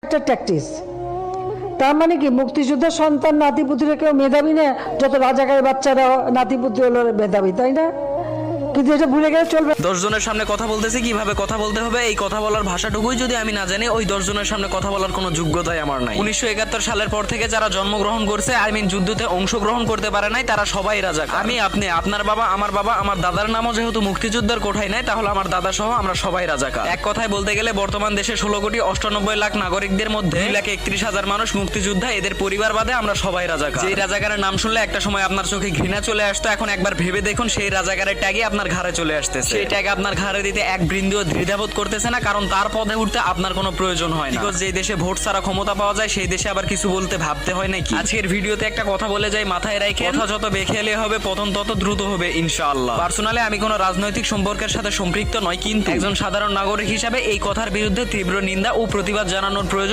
একটা ট্যাকটিস। তার মানে কি মুক্তিযোদ্ধার সন্তান নাতিপুতিরা কেউ মেধাবী না, যত রাজাকারের বাচ্চারা নাতিপুতি হলো মেধাবী, তাই না? কিন্তু এটা ভুলে গেলে চলবে। 10 জনের সামনে কথা বলতেছি, কিভাবে কথা বলতে হবে এই কথা বলার ভাষাটুকুই যদি আমি না জানি, ওই 10 জনের সামনে কথা বলার কোনো যোগ্যতাই আমার নাই। 1971 সালের পর থেকে যারা জন্মগ্রহণ করছে, যুদ্ধতে অংশগ্রহণ করতে পারে নাই, তারা সবাই রাজাকার। আমি, আপনি, আপনার বাবা, আমার দাদার নামও যেহেতু মুক্তিযোদ্ধার কোঠায় নাই, তাহলে আমার দাদা সহ আমরা সবাই রাজাকার। এক কথায় বলতে গেলে বর্তমান দেশে 16,98,00,000 নাগরিকদের মধ্যে 2,31,000 মানুষ মুক্তিযোদ্ধা, এদের পরিবার বাদে আমরা সবাই রাজাকার। যেই রাজাকারের নাম শুনলে একটা সময় আপনার চোখে ঘৃণা চলে আসতো, এখন একবার ভেবে দেখুন সেই রাজাকারের ট্যাগে আপনার ঘাড়ে চলে আসতেছে। সেই ট্যাগ আপনার ঘাড়ে দিতে এক বৃন্দিও দ্বিধাবোধ করতেছে না, কারণ তার পদে উঠতে আপনার কোনো প্রয়োজন হয় না। বিকজ যেই দেশে ভোট ছাড়া ক্ষমতা পাওয়া যায়, সেই দেশে আবার কিছু বলতে ভাবতে হয় নাকি? আজকের ভিডিওতে একটা কথা বলে যাই, মাথায় রাখে, কথা যত বেখেলে হবে পতন তত দ্রুত হবে ইনশাআল্লাহ। পার্সোনালি আমি কোনো রাজনৈতিক সম্পর্কের সাথে সম্পৃক্ত নয়, কিন্তু একজন সাধারণ নাগরিক হিসাবে এই কথার বিরুদ্ধে তীব্র নিন্দা ও প্রতিবাদ জানানোর প্রয়োজন